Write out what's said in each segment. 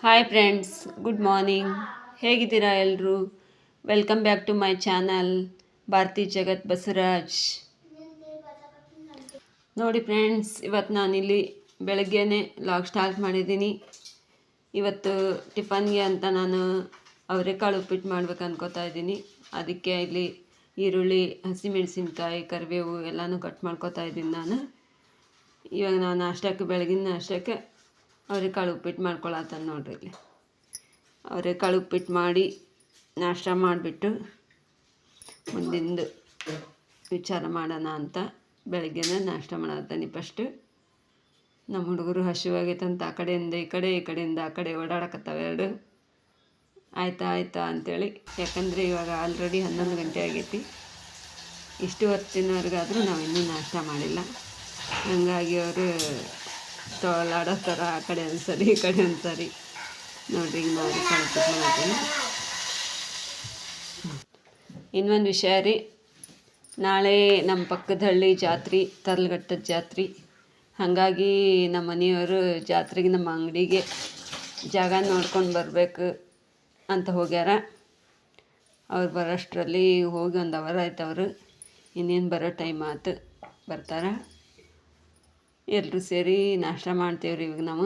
Hi friends, good morning. ಹೇಗಿದ್ದೀರಾ ಎಲ್ಲರೂ? Welcome back to my channel Bharati Jagat Basavaraj. ನೋಡಿ ಫ್ರೆಂಡ್ಸ್, ಇವತ್ತು ನಾನಿಲ್ಲಿ ಬೆಳಗ್ಗೆನೇ ಲಾಗ್ ಸ್ಟಾರ್ಟ್ ಮಾಡಿದ್ದೀನಿ. ಇವತ್ತು ಟಿಫನ್ಗೆ ಅಂತ ನಾನು ಅವರೆಕಾಳು ಉಪ್ಪಿಟ್ಟು ಮಾಡ್ಬೇಕು ಅನ್ಕೋತಾ ಇದ್ದೀನಿ. ಅದಕ್ಕೆ ಇಲ್ಲಿ ಈರುಳ್ಳಿ, ಹಸಿಮೆಣಸಿನ್ಕಾಯಿ, ಕರಿಬೇವು ಎಲ್ಲನೂ ಕಟ್ ಮಾಡ್ಕೋತಾ ಇದ್ದೀನಿ ನಾನು. ಇವಾಗ ನಾನು ನಾಷ್ಟಕ್ಕೆ, ಬೆಳಗಿನ ನಾಷ್ಟಕ್ಕೆ ಅವರೆಕಾಳು ಉಪ್ಪಿಟ್ಟು ಮಾಡ್ಕೊಳತ್ತಾನ ನೋಡ್ರಿ. ಇಲ್ಲಿ ಅವರೆಕಾಳು ಉಪ್ಪಿಟ್ಟು ಮಾಡಿ ನಾಷ್ಟ ಮಾಡಿಬಿಟ್ಟು ಮುಂದಿಂದು ವಿಚಾರ ಮಾಡೋಣ ಅಂತ ಬೆಳಗ್ಗೆನೇ ನಾಷ್ಟ ಮಾಡತ್ತಾನೆ. ಫಸ್ಟು ನಮ್ಮ ಹುಡುಗರು ಹಸಿವಾಗೈತಂತ ಆ ಕಡೆಯಿಂದ ಈ ಕಡೆ, ಈ ಕಡೆಯಿಂದ ಆ ಕಡೆ ಓಡಾಡಕತ್ತಾವೆ ಎರಡು. ಆಯ್ತಾ ಅಂಥೇಳಿ, ಯಾಕಂದರೆ ಇವಾಗ ಆಲ್ರೆಡಿ 11 ಗಂಟೆ ಆಗೈತಿ. ಇಷ್ಟು ಹೊತ್ತಿನವರೆಗಾದರೂ ನಾವು ಇನ್ನೂ ನಾಷ್ಟ ಮಾಡಿಲ್ಲ. ಹಾಗಾಗಿ ಅವರು ತೊಳಾಡೋ ಥರ ಆ ಕಡೆ ಒಂದ್ಸರಿ ಈ ಕಡೆ ಒಂದ್ಸರಿ ನೋಡ್ರಿ. ಈಗ ನಾವು ಕಳ್ಪಿಟ್ಟು ಮಾಡ್ತೀನಿ. ಇನ್ನೊಂದು ವಿಷಯ ರೀ, ನಾಳೆ ನಮ್ಮ ಪಕ್ಕದ ಹಳ್ಳಿ ಜಾತ್ರೆ, ತರ್ಲಘಟ್ಟದ ಜಾತ್ರೆ. ಹಾಗಾಗಿ ನಮ್ಮ ಮನೆಯವರು ಜಾತ್ರೆಗೆ ನಮ್ಮ ಅಂಗಡಿಗೆ ಜಾಗ ನೋಡ್ಕೊಂಡು ಬರಬೇಕು ಅಂತ ಹೋಗ್ಯಾರ. ಅವ್ರು ಬರೋಷ್ಟರಲ್ಲಿ ಹೋಗಿ 1 ಅವರ್ ಆಯ್ತು. ಅವರು ಇನ್ನೇನು ಬರೋ ಟೈಮ್ ಆಯ್ತು, ಬರ್ತಾರೆ. ಎಲ್ಲರೂ ಸೇರಿ ನಾಷ್ಟ ಮಾಡ್ತೇವ್ರಿ ಇವಾಗ ನಾವು.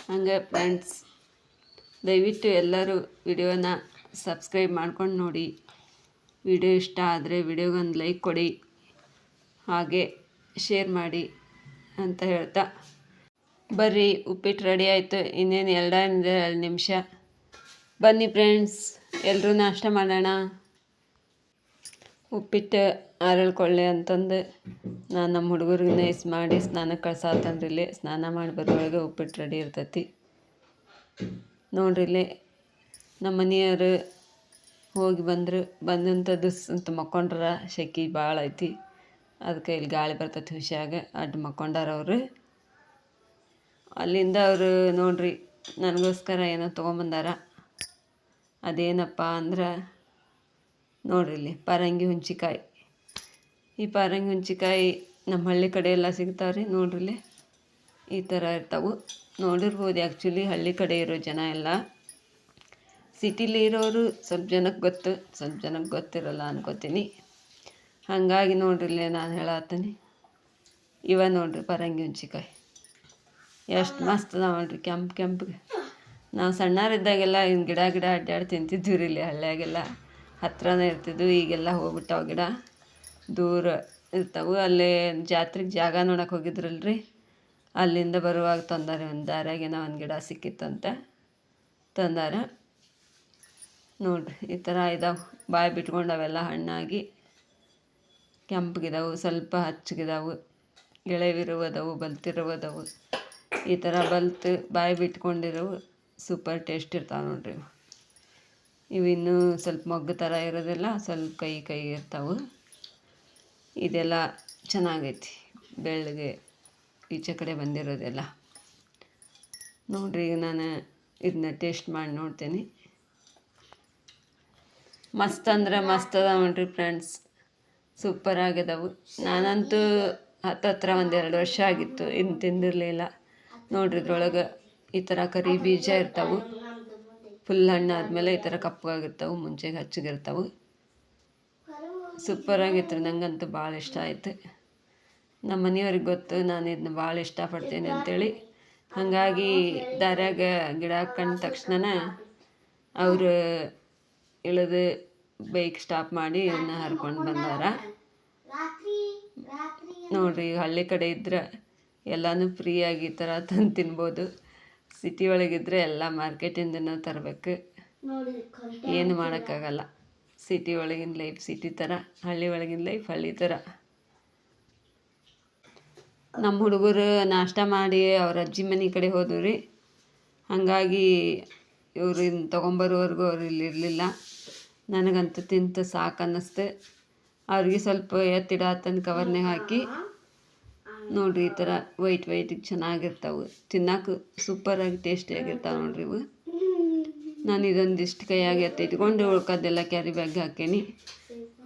ಹಂಗೆ ಫ್ರೆಂಡ್ಸ್, ದಯವಿಟ್ಟು ಎಲ್ಲರೂ ವಿಡಿಯೋನ ಸಬ್ಸ್ಕ್ರೈಬ್ ಮಾಡ್ಕೊಂಡು ನೋಡಿ. ವಿಡಿಯೋ ಇಷ್ಟ ಆದರೆ ವಿಡಿಯೋಗೊಂದು ಲೈಕ್ ಕೊಡಿ, ಹಾಗೆ ಶೇರ್ ಮಾಡಿ ಅಂತ ಹೇಳ್ತಾ, ಬರ್ರಿ ಉಪ್ಪಿಟ್ಟು ರೆಡಿ ಆಯಿತು. ಇನ್ನೇನು 2 ನಿಮಿಷ. ಬನ್ನಿ ಫ್ರೆಂಡ್ಸ್, ಎಲ್ಲರೂ ನಾಷ್ಟ ಮಾಡೋಣ. ಉಪ್ಪಿಟ್ಟು ಆರಳ್ಕೊಳ್ಳಿ ಅಂತಂದು ನಾನು ನಮ್ಮ ಹುಡುಗರಿಗೆ ನೈಸ್ ಮಾಡಿ ಸ್ನಾನಕ್ಕೆ ಕಳ್ಸಾತಂದ್ರಿ. ಇಲ್ಲಿ ಸ್ನಾನ ಮಾಡಿ ಬರುವಾಗ ಉಪ್ಪಿಟ್ಟು ರೆಡಿ ಇರ್ತೈತಿ ನೋಡ್ರಿ. ಇಲ್ಲಿ ನಮ್ಮ ಮನೆಯವರು ಹೋಗಿ ಬಂದಂಥದ್ದು ಅಂತ ಮಕ್ಕೊಂಡ್ರ. ಶೆಕೆ ಭಾಳ ಐತಿ, ಅದಕ್ಕೆ ಇಲ್ಲಿ ಗಾಳಿ ಬರ್ತೈತಿ ಹುಷಿಯಾಗ ಅಡ್ಡ ಮಕ್ಕೊಂಡಾರ ಅವರು. ಅಲ್ಲಿಂದ ಅವರು ನೋಡ್ರಿ ನನಗೋಸ್ಕರ ಏನೋ ತೊಗೊಂಬಂದಾರ. ಅದೇನಪ್ಪ ಅಂದ್ರೆ ನೋಡ್ರಿ, ಇಲ್ಲಿ ಪರಂಗಿ ಹುಂಚಿಕಾಯಿ. ಈ ಪರಂಗಿ ಹುಂಚಿಕಾಯಿ ನಮ್ಮ ಹಳ್ಳಿ ಕಡೆ ಎಲ್ಲ ಸಿಗ್ತಾವ್ರಿ. ನೋಡ್ರಿ ಇಲ್ಲಿ ಈ ಥರ ಇರ್ತಾವೆ. ನೋಡಿರ್ಬೋದು, ಆ್ಯಕ್ಚುಲಿ ಹಳ್ಳಿ ಕಡೆ ಇರೋ ಜನ ಎಲ್ಲ. ಸಿಟಿಲಿ ಇರೋರು ಸ್ವಲ್ಪ ಜನಕ್ಕೆ ಗೊತ್ತು, ಸ್ವಲ್ಪ ಜನಕ್ಕೆ ಗೊತ್ತಿರಲ್ಲ ಅನ್ಕೋತೀನಿ. ಹಾಗಾಗಿ ನೋಡ್ರಿ ಇಲ್ಲಿ ನಾನು ಹೇಳತ್ತೀನಿ. ಇವ ನೋಡ್ರಿ ಪರಂಗಿ ಹುಂಚಿಕಾಯಿ ಎಷ್ಟು ಮಸ್ತ್ ಅದಾವ ನೋಡ್ರಿ, ಕೆಂಪಿಗೆ. ನಾವು ಸಣ್ಣರಿದ್ದಾಗೆಲ್ಲ ಇನ್ನು ಗಿಡ ಅಡ್ಡಾಡಿ ತಿಂತಿದ್ವಿ ರೀ. ಇಲ್ಲಿ ಹಳ್ಳಿಯಾಗೆಲ್ಲ ಹತ್ರನೇ ಇರ್ತಿದ್ವು. ಈಗೆಲ್ಲ ಹೋಗ್ಬಿಟ್ಟಾವ, ಗಿಡ ದೂರ ಇರ್ತಾವೆ. ಅಲ್ಲೇ ಜಾತ್ರೆಗೆ ಜಾಗ ನೋಡೋಕೆ ಹೋಗಿದ್ರಲ್ರಿ, ಅಲ್ಲಿಂದ ಬರುವಾಗ ತಂದಾರೆ. ಒಂದು ದಾರ್ಯಾಗೇನೋ ಒಂದು ಗಿಡ ಸಿಕ್ಕಿತ್ತಂತ ತಂದಾರ. ನೋಡ್ರಿ ಈ ಥರ ಇದಾವೆ, ಬಾಯಿ ಬಿಟ್ಕೊಂಡವೆಲ್ಲ ಹಣ್ಣಾಗಿ ಕೆಂಪಗಿದಾವೆ, ಸ್ವಲ್ಪ ಹಚ್ಚಗಿದಾವೆ, ಎಳೆವಿರುವುದವು, ಬಲ್ತಿರುವುದವು. ಈ ಥರ ಬಲ್ತು ಬಾಯಿ ಬಿಟ್ಕೊಂಡಿರೋವು ಸೂಪರ್ ಟೇಸ್ಟ್ ಇರ್ತಾವೆ ನೋಡ್ರಿ. ಇವು ಇನ್ನೂ ಸ್ವಲ್ಪ ಮೊಗ್ಗು ಥರ ಇರೋದಿಲ್ಲ, ಸ್ವಲ್ಪ ಕೈ ಇರ್ತಾವೆ. ಇದೆಲ್ಲ ಚೆನ್ನಾಗೈತಿ, ಬೆಳ್ಳಗೆ ಈಚೆ ಕಡೆ ಬಂದಿರೋದೆಲ್ಲ ನೋಡ್ರಿ. ಈಗ ನಾನು ಇದನ್ನ ಟೇಸ್ಟ್ ಮಾಡಿ ನೋಡ್ತೀನಿ. ಮಸ್ತ್ ಅಂದ್ರೆ ಮಸ್ತ್ ಅದ ನೋಡ್ರಿ ಫ್ರೆಂಡ್ಸ್, ಸೂಪರ್ ಆಗಿದಾವೆ. ನಾನಂತೂ ಹತ್ತತ್ರ 1-2 ವರ್ಷ ಆಗಿತ್ತು ಇನ್ನು ತಿಂದಿರಲಿಲ್ಲ. ನೋಡ್ರಿ ಇದ್ರೊಳಗೆ ಈ ಥರ ಕರಿ ಬೀಜ ಇರ್ತಾವೆ. ಫುಲ್ ಹಣ್ಣಾದ್ಮೇಲೆ ಈ ಥರ ಕಪ್ಪಗಾಗಿರ್ತಾವೆ, ಮುಂಚೆಗೆ ಹಚ್ಚಗಿರ್ತಾವೆ. ಸೂಪರಾಗಿತ್ತು ರೀ, ನನಗಂತೂ ಭಾಳ ಇಷ್ಟ ಆಯಿತು. ನಮ್ಮ ಮನೆಯವ್ರಿಗೆ ಗೊತ್ತು ನಾನು ಇದನ್ನ ಭಾಳ ಇಷ್ಟಪಡ್ತೇನೆ ಅಂಥೇಳಿ. ಹಾಗಾಗಿ ದಾರ್ಯಾಗ ಗಿಡ ಕಂಡ ತಕ್ಷಣ ಅವರು ಇಳಿದು ಬೈಕ್ ಸ್ಟಾಪ್ ಮಾಡಿ ಇವನ್ನ ಹರ್ಕೊಂಡು ಬಂದಾರ. ನೋಡ್ರಿ, ಹಳ್ಳಿ ಕಡೆ ಇದ್ರೆ ಎಲ್ಲನೂ ಫ್ರೀಯಾಗಿ ಈ ಥರ ತಂದು ತಿನ್ಬೋದು. ಸಿಟಿ ಒಳಗಿದ್ರೆ ಎಲ್ಲ ಮಾರ್ಕೆಟಿಂದನೂ ತರಬೇಕು, ಏನು ಮಾಡೋಕ್ಕಾಗಲ್ಲ. ಸಿಟಿ ಒಳಗಿನ ಲೈಫ್ ಸಿಟಿ ಥರ, ಹಳ್ಳಿ ಒಳಗಿನ ಲೈಫ್ ಹಳ್ಳಿ ಥರ. ನಮ್ಮ ಹುಡುಗರು ನಾಷ್ಟ ಮಾಡಿ ಅವ್ರ ಅಜ್ಜಿ ಮನೆ ಕಡೆ ಹೋದ್ವು ರೀ. ಹಾಗಾಗಿ ಇವರು ಇನ್ನು ತೊಗೊಂಬರೋವರೆಗೂ ಅವ್ರು ಇಲ್ಲಿ ಇರಲಿಲ್ಲ. ನನಗಂತೂ ತಿಂತು ಸಾಕು ಅನ್ನಿಸ್ತು. ಅವ್ರಿಗೆ ಸ್ವಲ್ಪ ಎತ್ತಿಡಾತಂದು ಕವರ್ನಾಗ ಹಾಕಿ ನೋಡ್ರಿ. ಈ ಥರ ವೈಟಿಗೆ ಚೆನ್ನಾಗಿರ್ತಾವೆ, ತಿನ್ನೋಕೆ ಸೂಪರಾಗಿ ಟೇಸ್ಟಿಯಾಗಿರ್ತಾವೆ ನೋಡ್ರಿ ಇವು. ನಾನು ಇದೊಂದಿಷ್ಟು ಕೈಯಾಗಿ ಇಟ್ಕೊಂಡು ಉಳ್ಕೋದೆಲ್ಲ ಕ್ಯಾರಿ ಬ್ಯಾಗ್ ಹಾಕೀನಿ.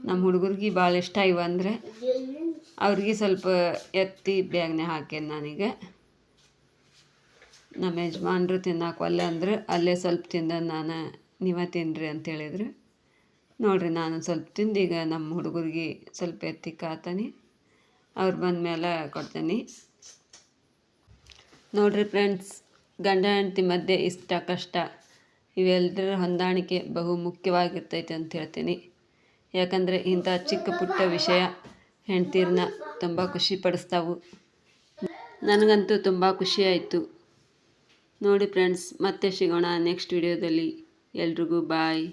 ನಮ್ಮ ಹುಡುಗರಿಗೆ ಭಾಳ ಇಷ್ಟ ಇವಂದರೆ ಅವ್ರಿಗೆ ಸ್ವಲ್ಪ ಎತ್ತಿ ಬ್ಯಾಗ್ನಾಗ ಹಾಕೇನಿ ನಾನೀಗ. ನಮ್ಮ ಯಜಮಾನ್ರು ತಿನ್ನೋಕೆ ಅಂದ್ರೆ ಅಲ್ಲೇ ಸ್ವಲ್ಪ ತಿಂದ ನಾನು ನೀವೇ ತಿನ್ನಿರಿ ಅಂತ ಹೇಳಿದ್ರು. ನೋಡಿರಿ ನಾನು ಸ್ವಲ್ಪ ತಿಂದು ಈಗ ನಮ್ಮ ಹುಡುಗರಿಗೆ ಸ್ವಲ್ಪ ಎತ್ತಿಕ್ಕಾತೀನಿ, ಅವ್ರು ಬಂದ ಮೇಲೆ ಕೊಡ್ತೀನಿ. ನೋಡಿರಿ ಫ್ರೆಂಡ್ಸ್, ಗಂಡ ಹೆಂಡತಿ ಮಧ್ಯೆ ಇಷ್ಟ ಕಷ್ಟ ಇವೆಲ್ಲದರ ಹೊಂದಾಣಿಕೆ ಬಹು ಮುಖ್ಯವಾಗಿರ್ತೈತೆ ಅಂತ ಹೇಳ್ತೀನಿ. ಯಾಕಂದರೆ ಇಂಥ ಚಿಕ್ಕ ಪುಟ್ಟ ವಿಷಯ ಹೆಂಡ್ತೀರನ್ನ ತುಂಬ ಖುಷಿ ಪಡಿಸ್ತಾವು. ನನಗಂತೂ ತುಂಬ ಖುಷಿಯಾಯಿತು. ನೋಡಿ ಫ್ರೆಂಡ್ಸ್, ಮತ್ತೆ ಸಿಗೋಣ ನೆಕ್ಸ್ಟ್ ವಿಡಿಯೋದಲ್ಲಿ. ಎಲ್ರಿಗೂ ಬಾಯ್.